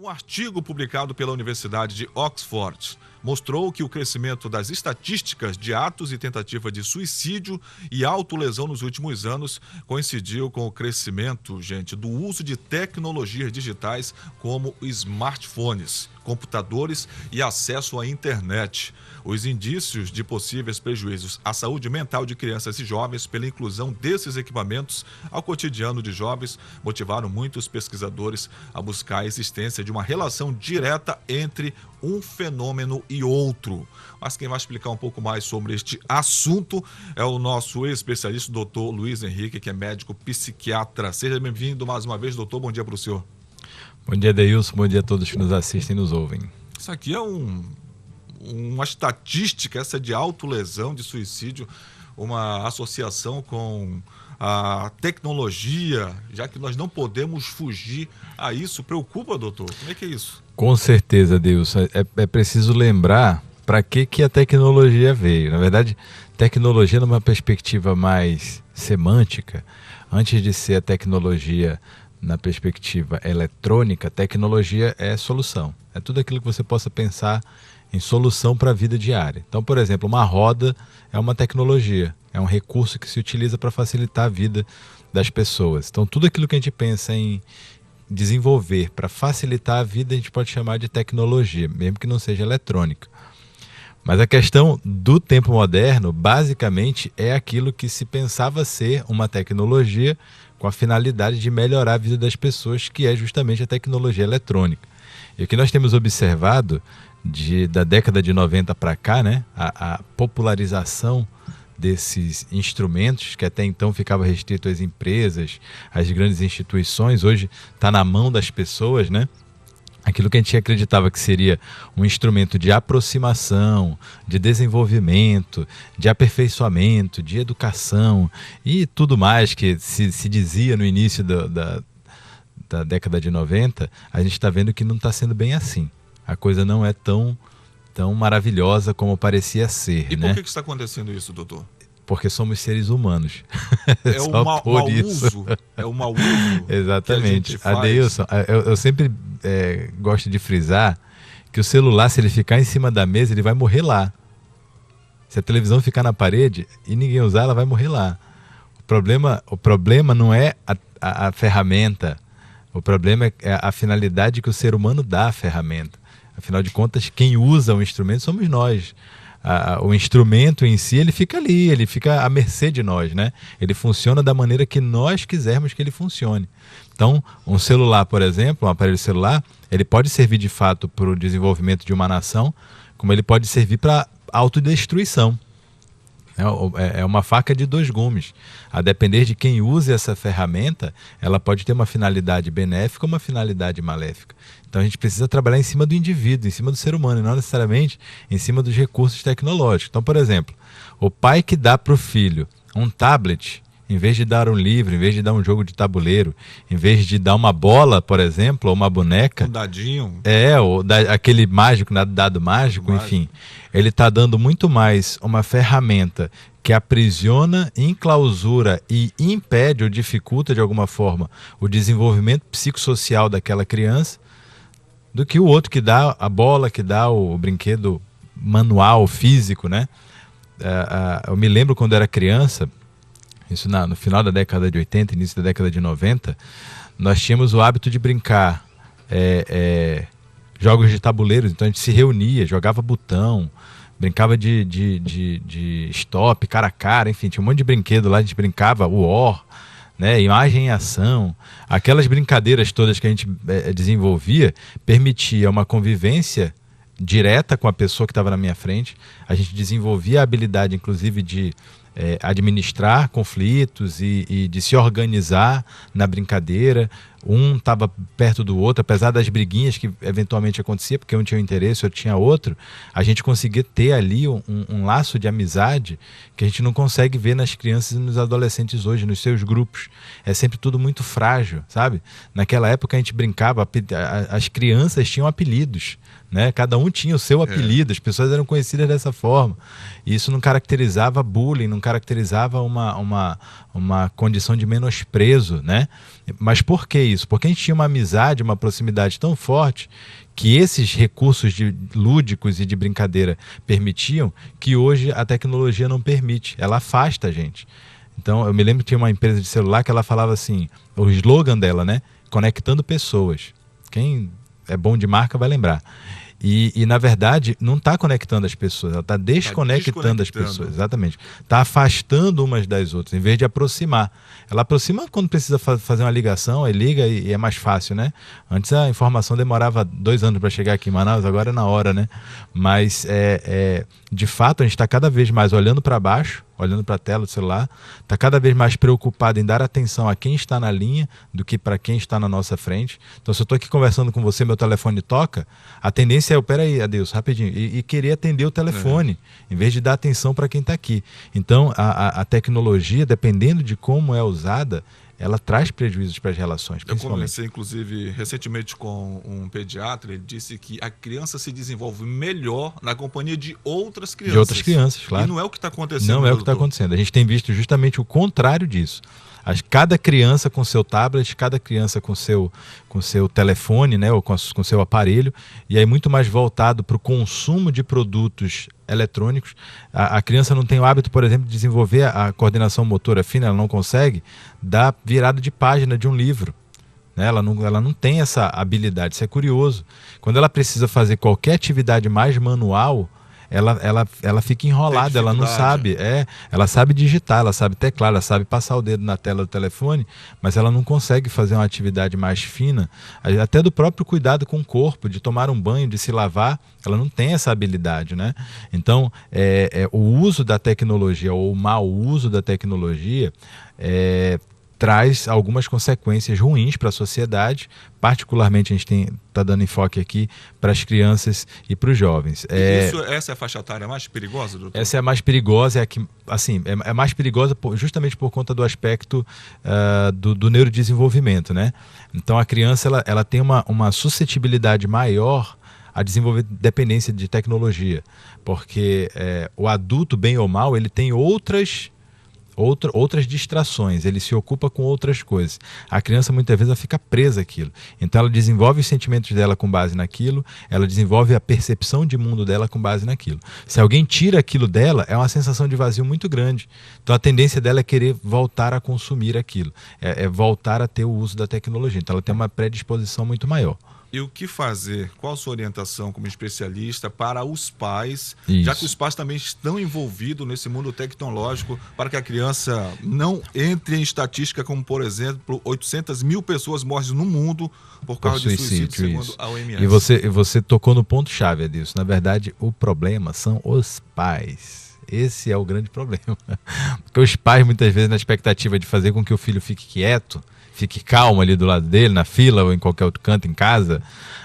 Um artigo publicado pela Universidade de Oxford mostrou que o crescimento das estatísticas de atos e tentativa de suicídio e autolesão nos últimos anos coincidiu com o crescimento, do uso de tecnologias digitais como smartphones, computadores e acesso à internet. Os indícios de possíveis prejuízos à saúde mental de crianças e jovens pela inclusão desses equipamentos ao cotidiano de jovens motivaram muitos pesquisadores a buscar a existência de uma relação direta entre um fenômeno e outro. Mas quem vai explicar um pouco mais sobre este assunto é o nosso especialista, o Dr. Luiz Henrique, que é médico psiquiatra. Seja bem-vindo mais uma vez, doutor. Bom dia para o senhor. Bom dia, Deilson. Bom dia a todos que nos assistem e nos ouvem. Isso aqui é uma estatística, essa de autolesão, de suicídio, uma associação com a tecnologia, já que nós não podemos fugir a isso. Preocupa, doutor? Como é que é isso? Com certeza, Deilson. É preciso lembrar para que a tecnologia veio. Na verdade, tecnologia numa perspectiva mais semântica, antes de ser a tecnologia na perspectiva eletrônica, tecnologia é solução. É tudo aquilo que você possa pensar em solução para a vida diária. Então, por exemplo, uma roda é uma tecnologia, é um recurso que se utiliza para facilitar a vida das pessoas. Então, tudo aquilo que a gente pensa em desenvolver para facilitar a vida, a gente pode chamar de tecnologia, mesmo que não seja eletrônica. Mas a questão do tempo moderno, basicamente, é aquilo que se pensava ser uma tecnologia com a finalidade de melhorar a vida das pessoas, que é justamente a tecnologia eletrônica. E o que nós temos observado da década de 90 para cá, né, a popularização desses instrumentos, que até então ficava restrito às empresas, às grandes instituições, hoje está na mão das pessoas, né? Aquilo que a gente acreditava que seria um instrumento de aproximação, de desenvolvimento, de aperfeiçoamento, de educação e tudo mais que se dizia no início da década de 90, a gente está vendo que não está sendo bem assim. A coisa não é tão maravilhosa como parecia ser. E por que está acontecendo isso, doutor? Porque somos seres humanos. É o mau uso. É o mau uso. Exatamente. Adeilson, eu sempre gosto de frisar que o celular, se ele ficar em cima da mesa, ele vai morrer lá. Se a televisão ficar na parede e ninguém usar, ela vai morrer lá. O problema não é a ferramenta. O problema é a finalidade que o ser humano dá à ferramenta. Afinal de contas, quem usa o instrumento somos nós. O instrumento em si, ele fica ali, ele fica à mercê de nós, né? Ele funciona da maneira que nós quisermos que ele funcione. Então, um celular, por exemplo, um aparelho celular, ele pode servir de fato para o desenvolvimento de uma nação, como ele pode servir para autodestruição. É uma faca de dois gumes. A depender de quem use essa ferramenta, ela pode ter uma finalidade benéfica ou uma finalidade maléfica. Então a gente precisa trabalhar em cima do indivíduo, em cima do ser humano, e não necessariamente em cima dos recursos tecnológicos. Então, por exemplo, o pai que dá para o filho um tablet, em vez de dar um livro, em vez de dar um jogo de tabuleiro, em vez de dar uma bola, por exemplo, ou uma boneca... Um dadinho. Ou aquele mágico, dado mágico, enfim. Ele está dando muito mais uma ferramenta que aprisiona, enclausura e impede ou dificulta, de alguma forma, o desenvolvimento psicossocial daquela criança, do que o outro que dá a bola, que dá o brinquedo manual, físico, né? Eu me lembro quando era criança... Isso no final da década de 80, início da década de 90, nós tínhamos o hábito de brincar jogos de tabuleiros. Então a gente se reunia, jogava botão, brincava de stop, cara a cara, enfim, tinha um monte de brinquedo lá, a gente brincava, War, né, imagem em ação. Aquelas brincadeiras todas que a gente desenvolvia permitia uma convivência direta com a pessoa que estava na minha frente. A gente desenvolvia a habilidade, inclusive, de administrar conflitos e de se organizar na brincadeira. Um estava perto do outro, apesar das briguinhas que eventualmente acontecia, porque um tinha um interesse, outro tinha outro, a gente conseguia ter ali um laço de amizade que a gente não consegue ver nas crianças e nos adolescentes hoje, nos seus grupos. É sempre tudo muito frágil, sabe? Naquela época a gente brincava, as crianças tinham apelidos, né? Cada um tinha o seu apelido, as pessoas eram conhecidas dessa forma. E isso não caracterizava bullying, não caracterizava uma condição de menosprezo, né? Mas por que isso? Porque a gente tinha uma amizade, uma proximidade tão forte que esses recursos lúdicos e de brincadeira permitiam, que hoje a tecnologia não permite, ela afasta a gente. Então, eu me lembro que tinha uma empresa de celular que ela falava assim, o slogan dela, né? Conectando pessoas. Quem é bom de marca vai lembrar. E na verdade, não está conectando as pessoas, ela está desconectando as pessoas, exatamente. Está afastando umas das outras, em vez de aproximar. Ela aproxima quando precisa fazer uma ligação, aí liga e é mais fácil, né? Antes a informação demorava 2 anos para chegar aqui em Manaus, agora é na hora, né? Mas, de fato, a gente está cada vez mais olhando para baixo, olhando para a tela do celular, está cada vez mais preocupado em dar atenção a quem está na linha do que para quem está na nossa frente. Então, se eu estou aqui conversando com você, meu telefone toca, a tendência é, peraí, adeus, rapidinho, e querer atender o telefone, em vez de dar atenção para quem está aqui. Então, a tecnologia, dependendo de como é usada, ela traz prejuízos para as relações, principalmente. Eu conversei, inclusive, recentemente com um pediatra, ele disse que a criança se desenvolve melhor na companhia de outras crianças. De outras crianças, claro. E não é o que está acontecendo. Não é o que está acontecendo. A gente tem visto justamente o contrário disso. Cada criança com seu tablet, cada criança com seu telefone, né, ou com seu aparelho, e aí muito mais voltado para o consumo de produtos eletrônicos. A criança não tem o hábito, por exemplo, de desenvolver a coordenação motora fina, ela não consegue dar virada de página de um livro. Né? Ela não tem essa habilidade, isso é curioso. Quando ela precisa fazer qualquer atividade mais manual, ela fica enrolada, ela não sabe. Ela sabe digitar, ela sabe teclar, ela sabe passar o dedo na tela do telefone, mas ela não consegue fazer uma atividade mais fina, até do próprio cuidado com o corpo, de tomar um banho, de se lavar, ela não tem essa habilidade, né? Então, o uso da tecnologia, ou o mau uso da tecnologia, traz algumas consequências ruins para a sociedade, particularmente a gente está dando enfoque aqui para as crianças e para os jovens. Essa é a faixa etária mais perigosa, doutor? Essa é a mais perigosa, é mais perigosa justamente por conta do aspecto do neurodesenvolvimento, né? Então a criança ela tem uma suscetibilidade maior a desenvolver dependência de tecnologia, porque o adulto, bem ou mal, ele tem outras distrações, ele se ocupa com outras coisas. A criança muitas vezes ela fica presa àquilo. Então ela desenvolve os sentimentos dela com base naquilo, ela desenvolve a percepção de mundo dela com base naquilo. Se alguém tira aquilo dela, é uma sensação de vazio muito grande. Então a tendência dela é querer voltar a consumir aquilo, é voltar a ter o uso da tecnologia. Então ela tem uma predisposição muito maior. E o que fazer? Qual a sua orientação como especialista para os pais, Isso. já que os pais também estão envolvidos nesse mundo tecnológico, para que a criança não entre em estatística como, por exemplo, 800 mil pessoas morrem no mundo por causa de suicídio, segundo a OMS. E você tocou no ponto-chave disso. Na verdade, o problema são os pais. Esse é o grande problema. Porque os pais, muitas vezes, na expectativa de fazer com que o filho fique quieto, fique calmo ali do lado dele, na fila ou em qualquer outro canto em casa,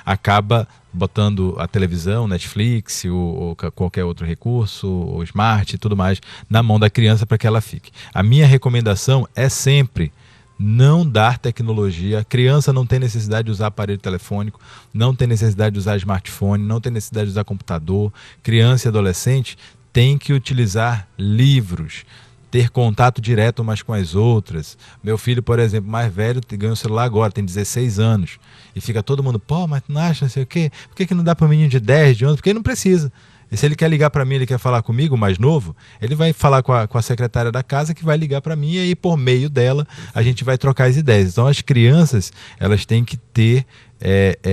acaba botando a televisão, Netflix ou qualquer outro recurso, ou Smart e tudo mais, na mão da criança para que ela fique. A minha recomendação é sempre não dar tecnologia. A criança não tem necessidade de usar aparelho telefônico, não tem necessidade de usar smartphone, não tem necessidade de usar computador. Criança e adolescente tem que utilizar livros, ter contato direto umas com as outras. Meu filho, por exemplo, mais velho, ganhou um celular agora, tem 16 anos. E fica todo mundo, pô, mas não acha, não sei o quê? Por que não dá para um menino de 10, de 11? Porque ele não precisa. E se ele quer ligar para mim, ele quer falar comigo, mais novo, ele vai falar com a secretária da casa, que vai ligar para mim, e aí por meio dela a gente vai trocar as ideias. Então as crianças, elas têm que ter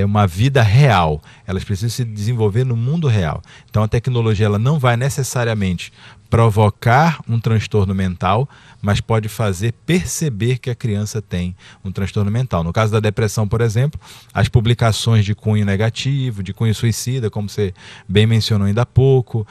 uma vida real, elas precisam se desenvolver no mundo real. Então a tecnologia ela não vai necessariamente provocar um transtorno mental, mas pode fazer perceber que a criança tem um transtorno mental. No caso da depressão, por exemplo, as publicações de cunho negativo, de cunho suicida, como você bem mencionou ainda há pouco,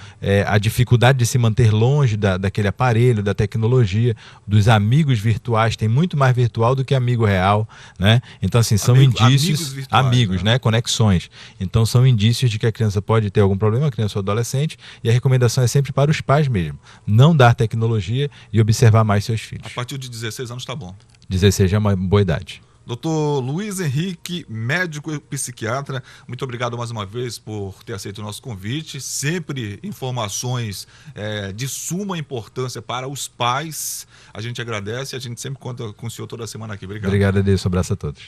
a dificuldade de se manter longe daquele aparelho, da tecnologia, dos amigos virtuais, tem muito mais virtual do que amigo real, né? Então, assim, são indícios, amigos, né? Conexões. Então, são indícios de que a criança pode ter algum problema, a criança ou adolescente, e a recomendação é sempre para os pais mesmo. Não dar tecnologia e observar mais seus filhos. A partir de 16 anos está bom. 16 já é uma boa idade. Doutor Luiz Henrique, médico e psiquiatra, muito obrigado mais uma vez por ter aceito o nosso convite. Sempre informações de suma importância para os pais. A gente agradece e a gente sempre conta com o senhor toda semana aqui. Obrigado. Obrigado, Adeus. Um abraço a todos.